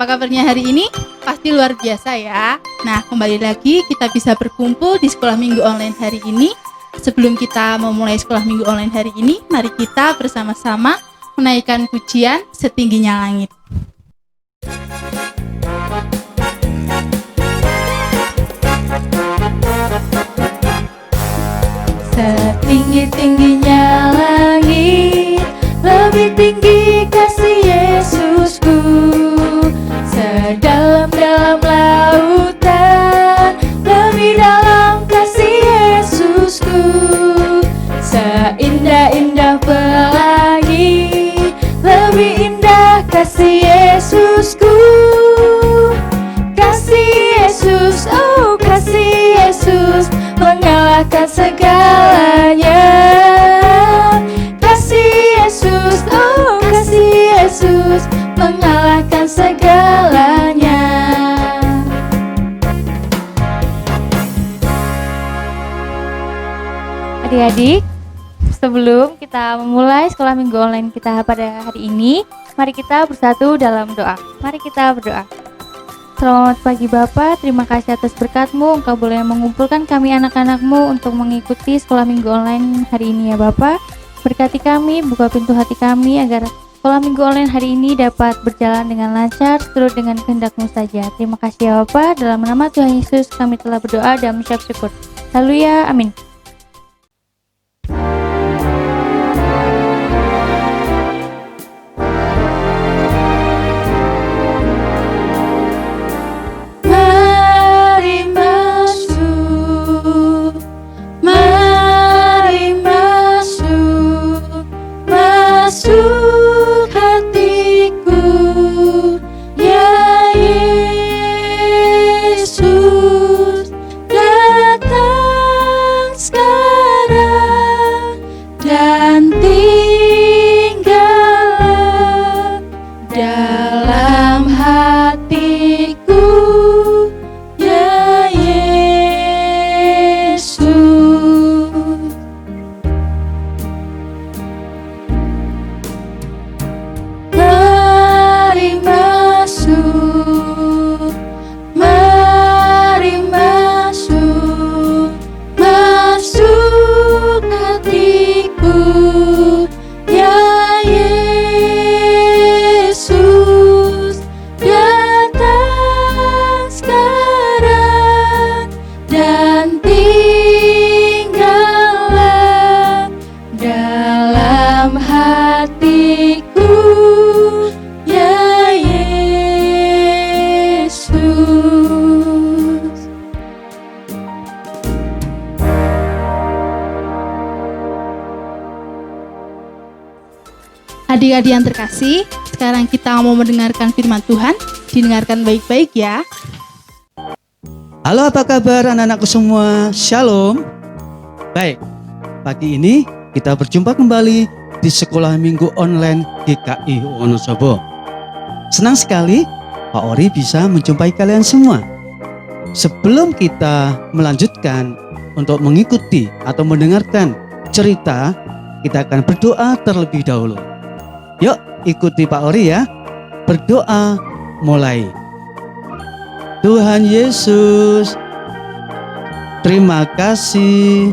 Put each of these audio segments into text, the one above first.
Apa kabarnya hari ini? Pasti luar biasa ya. Nah, kembali lagi kita bisa berkumpul di sekolah minggu online hari ini. Sebelum kita memulai sekolah minggu online hari ini, mari kita bersama-sama menaikkan pujian setingginya langit. Setinggi-tingginya langit, lebih tinggi kasih Yesusku. Sedalam-dalam lautan, lebih dalam kasih Yesusku. Seindah-indah pelangi, lebih indah kasih Yesusku. Kasih Yesus, oh kasih Yesus, mengalahkan segalanya. Kasih Yesus, oh kasih Yesus, mengalahkan segalanya. Adik-adik, sebelum kita memulai sekolah minggu online kita pada hari ini, mari kita bersatu dalam doa. Mari kita berdoa. Selamat pagi Bapak, terima kasih atas berkat-Mu. Engkau boleh mengumpulkan kami anak-anak-Mu untuk mengikuti sekolah minggu online hari ini ya Bapak. Berkati kami, buka pintu hati kami agar sekolah minggu online hari ini dapat berjalan dengan lancar, seturut dengan kehendak-Mu saja. Terima kasih ya Bapak, dalam nama Tuhan Yesus kami telah berdoa dan mengucap syukur. Haleluya, amin. Adik-adik yang terkasih, sekarang kita mau mendengarkan firman Tuhan. Didengarkan baik-baik ya. Halo, apa kabar anak-anakku semua? Shalom. Baik, pagi ini kita berjumpa kembali di sekolah minggu online GKI Wonosobo. Senang sekali Pak Ori bisa menjumpai kalian semua. Sebelum kita melanjutkan untuk mengikuti atau mendengarkan cerita, kita akan berdoa terlebih dahulu. Yuk ikuti Pak Ori ya. Berdoa mulai. Tuhan Yesus, terima kasih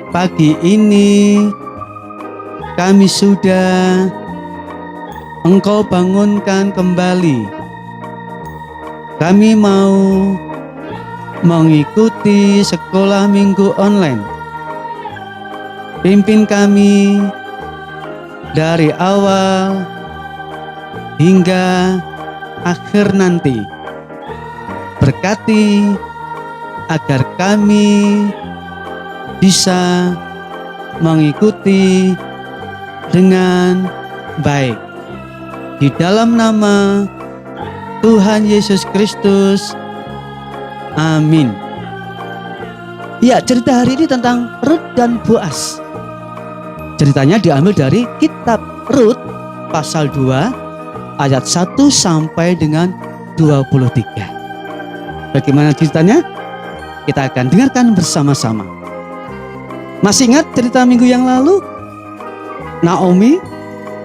pagi ini kami sudah Engkau bangunkan kembali. Kami mau mengikuti sekolah minggu online. Pimpin kami dari awal hingga akhir nanti. Berkati agar kami bisa mengikuti dengan baik. Di dalam nama Tuhan Yesus Kristus, amin. Ya, cerita hari ini tentang Rut dan Boas. Ceritanya diambil dari kitab Rut pasal 2 ayat 1 sampai dengan 23. Bagaimana ceritanya? Kita akan dengarkan bersama-sama. Masih ingat cerita minggu yang lalu? Naomi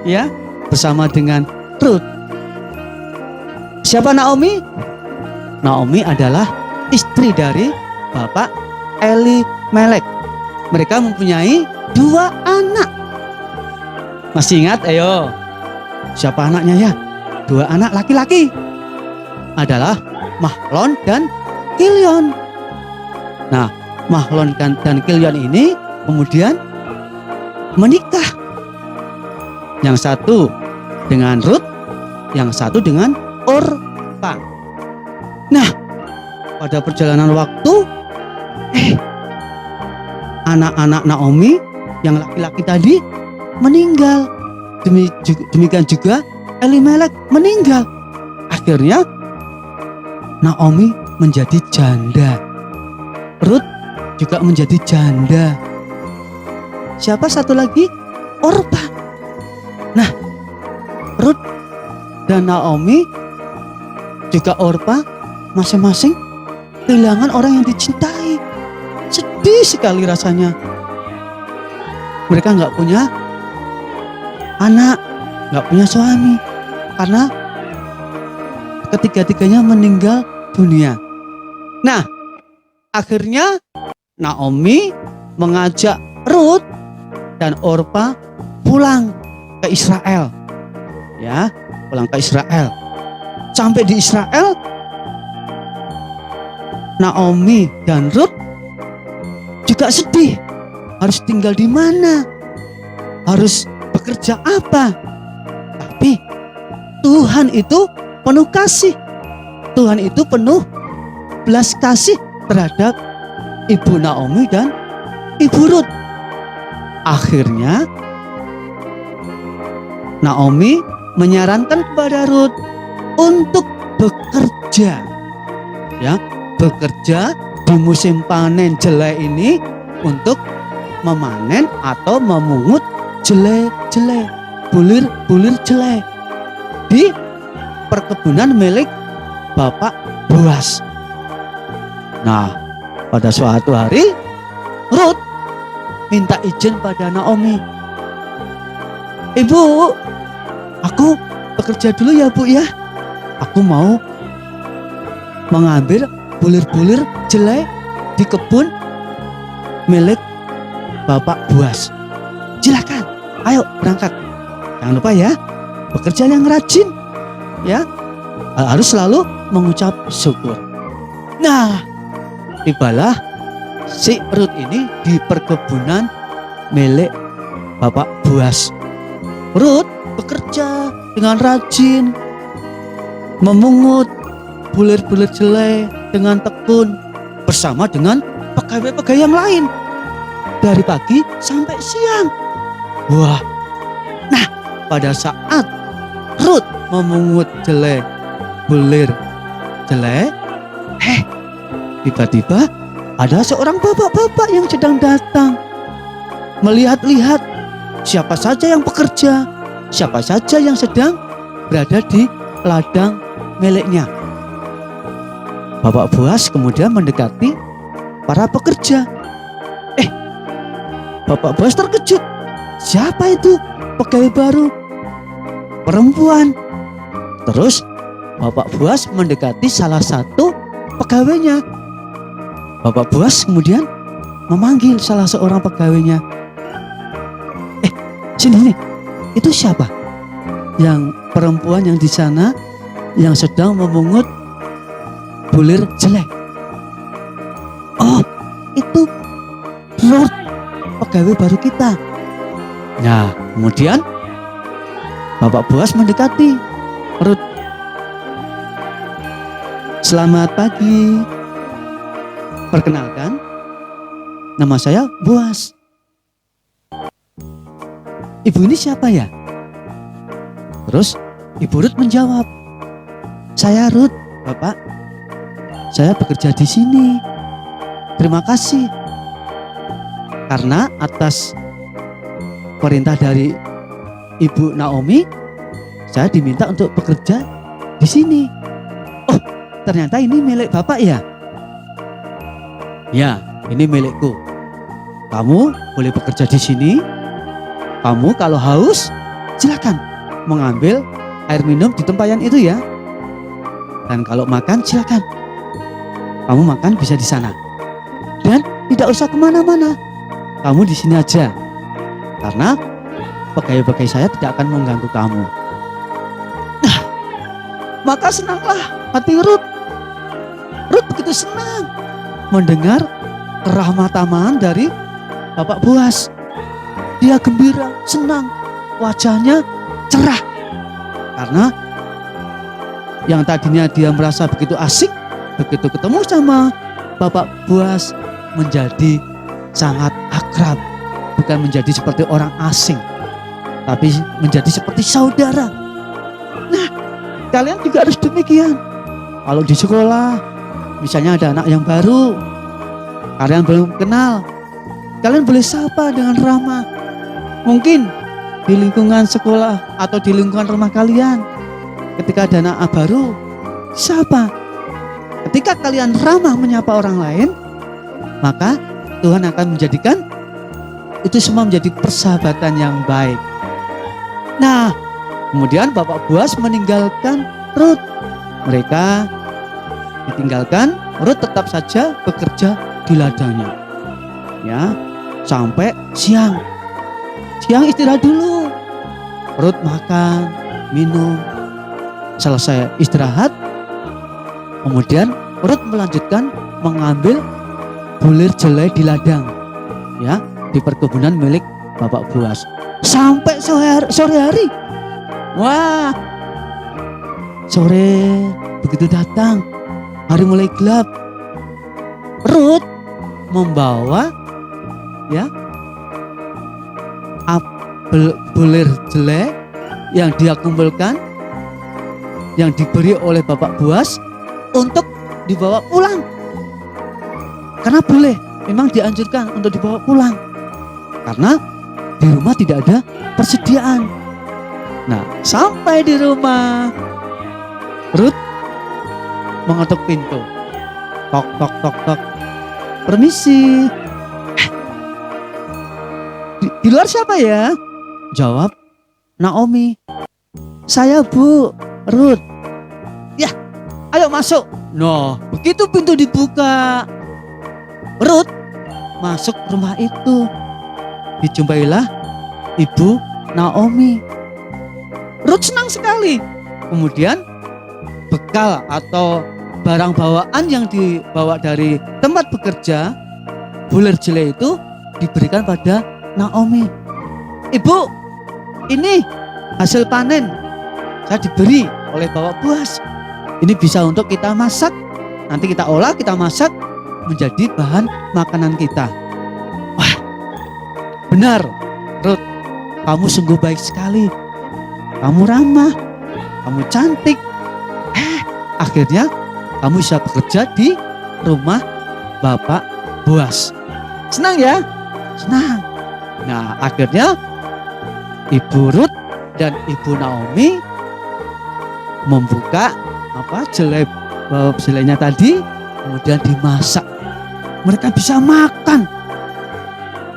ya bersama dengan Rut Siapa Naomi? Naomi adalah istri dari Bapak Elimelek. Mereka mempunyai 2 anak. Masih ingat? Ayo. Siapa anaknya ya? 2 anak laki-laki. Adalah Mahlon dan Kilion. Nah, Mahlon dan Kilion ini kemudian menikah. Yang satu dengan Rut, yang satu dengan Orpa. Nah, pada perjalanan waktu, anak-anak Naomi yang laki-laki tadi meninggal. Demikian juga Elimelek meninggal. Akhirnya Naomi menjadi janda. Rut juga menjadi janda. Siapa satu lagi? Orpa. Nah, Rut dan Naomi juga Orpa masing-masing kehilangan orang yang dicintai. Sedih sekali rasanya. Mereka nggak punya anak, nggak punya suami, karena ketiga-tiganya meninggal dunia. Nah, akhirnya Naomi mengajak Rut dan Orpa pulang ke Israel. Ya, pulang ke Israel. Sampai di Israel, Naomi dan Rut juga sedih. Harus tinggal di mana? Harus bekerja apa? Tapi Tuhan itu penuh kasih. Tuhan itu penuh belas kasih terhadap Ibu Naomi dan Ibu Rut. Akhirnya Naomi menyarankan kepada Rut untuk bekerja. Ya, bekerja di musim panen jelai ini untuk memanen atau memungut jelai-jelai, bulir-bulir jelai di perkebunan milik Bapak Boas. Nah, pada suatu hari Rut minta izin pada Naomi. Ibu, aku bekerja dulu ya Bu ya. Aku mau mengambil bulir-bulir jelai di kebun milik Bapak Boas. Silakan, ayo berangkat. Jangan lupa ya, bekerja yang rajin. Ya, harus selalu mengucap syukur. Nah, tibalah si Rut ini di perkebunan milik Bapak Boas. Rut bekerja dengan rajin, memungut bulir-bulir jelai dengan tekun bersama dengan pegawai-pegawai yang lain dari pagi sampai siang. Wah, nah pada saat Rut memungut jelai, bulir jelai, tiba-tiba ada seorang bapak-bapak yang sedang datang, melihat-lihat siapa saja yang bekerja, siapa saja yang sedang berada di ladang miliknya. Bapak Boas kemudian mendekati para pekerja. Bapak Boas terkejut. Siapa itu pegawai baru? Perempuan. Terus Bapak Boas mendekati salah satu pegawainya. Bapak Boas kemudian memanggil salah seorang pegawainya. Sini nih, itu siapa? Yang perempuan yang di sana yang sedang memungut bulir jelai. Oh, itu Rut, pegawai baru kita. Nah, kemudian Bapak Boas mendekati Rut. Selamat pagi. Perkenalkan, nama saya Boas. Ibu ini siapa ya? Terus Ibu Rut menjawab, saya Rut, Bapak. Saya bekerja di sini. Terima kasih. Karena atas perintah dari Ibu Naomi, saya diminta untuk bekerja di sini. Oh, ternyata ini milik Bapak ya? Ya, ini milikku. Kamu boleh bekerja di sini. Kamu kalau haus, silakan mengambil air minum di tempayan itu ya. Dan kalau makan silakan. Kamu makan bisa di sana. Dan tidak usah kemana-mana. Kamu di sini aja. Karena pegawai-pegawai saya tidak akan mengganggu kamu. Nah, maka senanglah hati Rut. Rut begitu senang mendengar keramah tamahan dari Bapak Boas. Dia gembira, senang, wajahnya cerah. Karena yang tadinya dia merasa begitu asik, begitu ketemu sama Bapak Boas menjadi sangat akrab. Bukan menjadi seperti orang asing, tapi menjadi seperti saudara. Nah, kalian juga harus demikian. Kalau di sekolah, misalnya ada anak yang baru, kalian belum kenal, kalian boleh sapa dengan ramah. Mungkin di lingkungan sekolah atau di lingkungan rumah kalian, ketika ada anak baru, sapa. Ketika kalian ramah menyapa orang lain, maka Tuhan akan menjadikan itu semua menjadi persahabatan yang baik. Nah, kemudian Bapak Boas meninggalkan Rut. Mereka ditinggalkan, Rut tetap saja bekerja di ladangnya. Ya, sampai siang. Siang istirahat dulu. Rut makan, minum. Selesai istirahat, kemudian Rut melanjutkan mengambil bulir jelai di ladang. Ya, di perkebunan milik Bapak Boas sampai sore hari. Wah, sore begitu datang, hari mulai gelap. Rut membawa ya bulir jelai yang dia kumpulkan, yang diberi oleh Bapak Boas untuk dibawa pulang. Karena boleh, memang dianjurkan untuk dibawa pulang. Karena di rumah tidak ada persediaan. Nah, sampai di rumah, Rut mengetuk pintu. Tok, tok, tok, tok. Permisi. Di luar siapa ya? Jawab Naomi. Saya Bu, Rut. Ya, ayo masuk. Nah, begitu pintu dibuka, Rut masuk rumah itu. Dijumpailah Ibu Naomi. Rut senang sekali. Kemudian bekal atau barang bawaan yang dibawa dari tempat bekerja, bulir jelai itu diberikan pada Naomi. Ibu, ini hasil panen saya diberi oleh Bapak Boas. Ini bisa untuk kita masak. Nanti kita olah, kita masak menjadi bahan makanan kita. Wah, benar, Rut, kamu sungguh baik sekali. Kamu ramah, kamu cantik. Akhirnya kamu bisa bekerja di rumah Bapak Boas. Senang ya? Senang. Nah, akhirnya Ibu Rut dan Ibu Naomi membuka jelainya tadi, kemudian dimasak. Mereka bisa makan,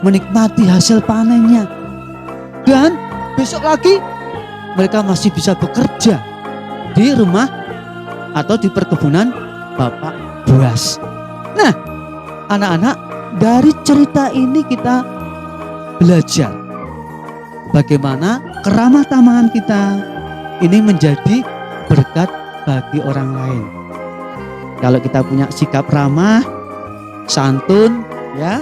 menikmati hasil panennya. Dan besok lagi mereka masih bisa bekerja di rumah atau di perkebunan Bapak Boas. Nah, anak-anak, dari cerita ini kita belajar bagaimana keramah tamahan kita ini menjadi berkat bagi orang lain. Kalau kita punya sikap ramah, santun, ya,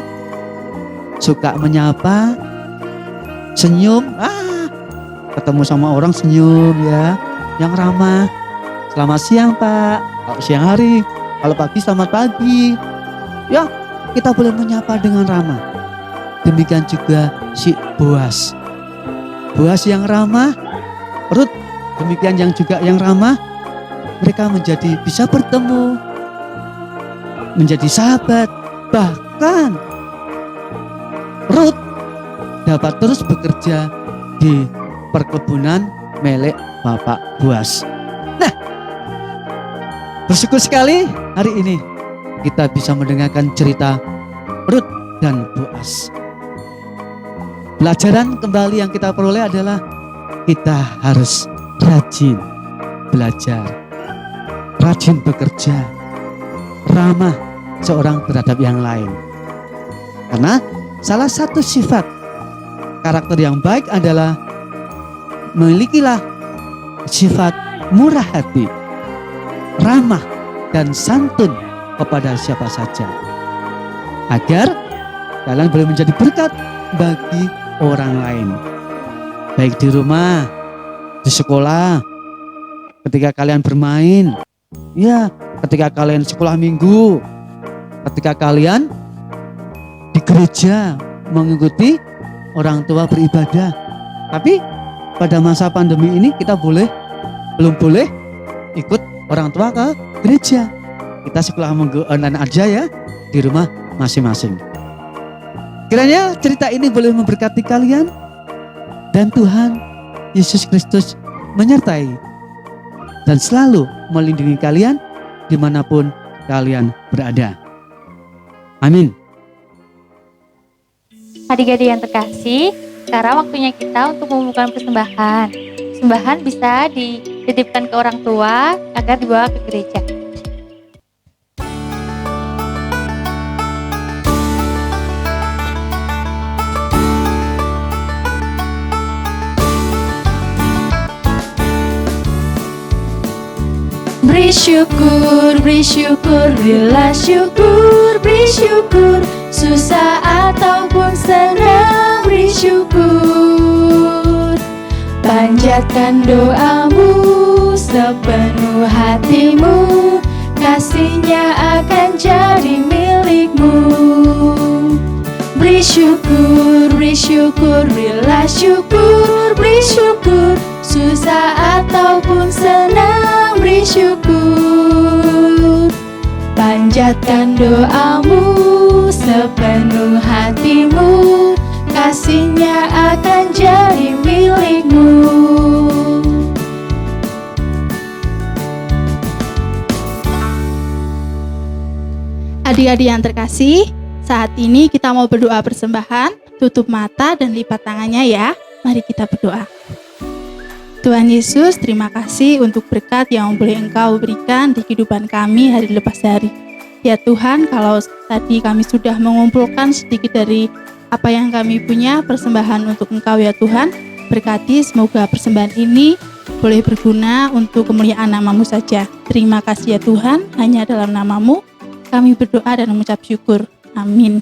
suka menyapa, senyum, ketemu sama orang senyum, ya, yang ramah. Selamat siang Pak, kalau siang hari, kalau pagi selamat pagi. Ya, kita boleh menyapa dengan ramah. Demikian juga si Boas. Boas yang ramah, Rut demikian yang juga yang ramah. Mereka menjadi bisa bertemu, menjadi sahabat. Bahkan Rut dapat terus bekerja di perkebunan milik Bapak Boas. Nah, bersyukur sekali hari ini kita bisa mendengarkan cerita Rut dan Boas. Pelajaran kembali yang kita peroleh adalah kita harus rajin belajar, rajin bekerja, ramah seorang terhadap yang lain. Karena salah satu sifat karakter yang baik adalah milikilah sifat murah hati, ramah dan santun kepada siapa saja, agar kalian boleh menjadi berkat bagi orang lain, baik di rumah, di sekolah, ketika kalian bermain, ya, ketika kalian sekolah minggu, ketika kalian di gereja mengikuti orang tua beribadah. Tapi pada masa pandemi ini kita belum boleh ikut orang tua ke gereja. Kita sekolah minggu online aja ya, di rumah masing-masing. Kiranya cerita ini boleh memberkati kalian dan Tuhan Yesus Kristus menyertai dan selalu melindungi kalian dimanapun kalian berada. Amin. Adik-adik yang terkasih, sekarang waktunya kita untuk mengumpulkan persembahan. Persembahan bisa dititipkan ke orang tua agar dibawa ke gereja. Beri syukur, berilah syukur, beri syukur. Susah ataupun senang, beri syukur. Panjatkan doamu sepenuh hatimu, kasihnya akan jadi milikmu. Beri syukur, berilah syukur, beri syukur. Susah ataupun senang, beri syukur. Panjatkan doamu sepenuh hatimu, kasihnya akan jadi milikmu. Adik-adik yang terkasih, saat ini kita mau berdoa persembahan. Tutup mata dan lipat tangannya ya. Mari kita berdoa. Tuhan Yesus, terima kasih untuk berkat yang boleh Engkau berikan di kehidupan kami hari lepas hari. Ya Tuhan, kalau tadi kami sudah mengumpulkan sedikit dari apa yang kami punya, persembahan untuk Engkau ya Tuhan, berkati semoga persembahan ini boleh berguna untuk kemuliaan nama-Mu saja. Terima kasih ya Tuhan, hanya dalam nama-Mu kami berdoa dan mengucap syukur. Amin.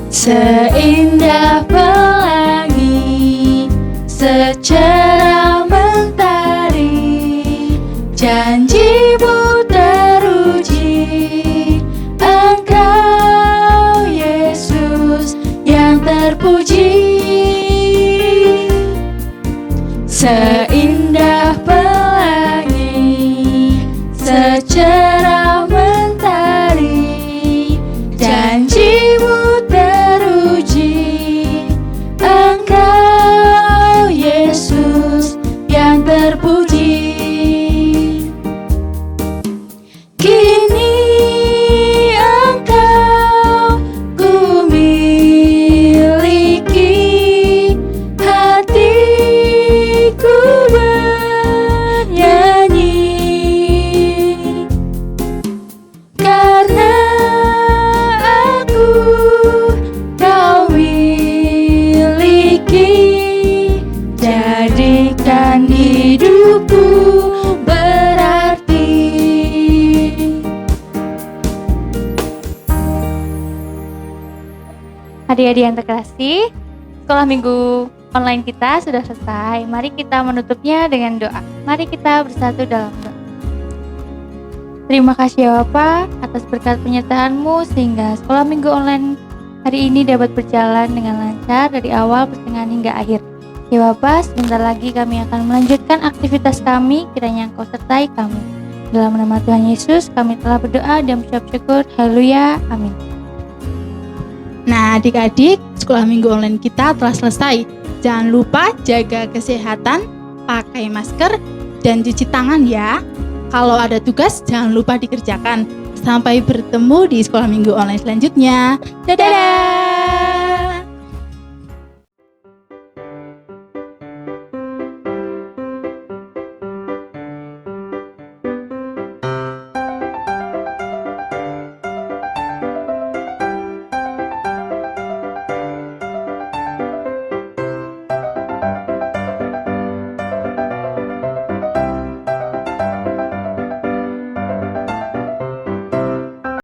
Seindah pelangi, secerah mentari, janji-Mu teruji. Engkau Yesus yang terpuji. Seindah pelangi, secerah mentari, janji-Mu terpuji. Kini Engkau ku miliki, hatiku bernyanyi, karena aku Kau miliki. Jadikan hidupku berarti. Adik-adik yang terkasih, sekolah minggu online kita sudah selesai. Mari kita menutupnya dengan doa. Mari kita bersatu dalam doa. Terima kasih ya Bapa atas berkat penyertaan-Mu sehingga sekolah minggu online hari ini dapat berjalan dengan lancar dari awal pertengahan hingga akhir. Ya Bapa, sebentar lagi kami akan melanjutkan aktivitas kami, kiranya Engkau sertai kami. Dalam nama Tuhan Yesus kami telah berdoa dan mengucap syukur. Haleluya, amin. Nah adik-adik, sekolah minggu online kita telah selesai. Jangan lupa jaga kesehatan, pakai masker, dan cuci tangan ya. Kalau ada tugas, jangan lupa dikerjakan. Sampai bertemu di sekolah minggu online selanjutnya. Dadah!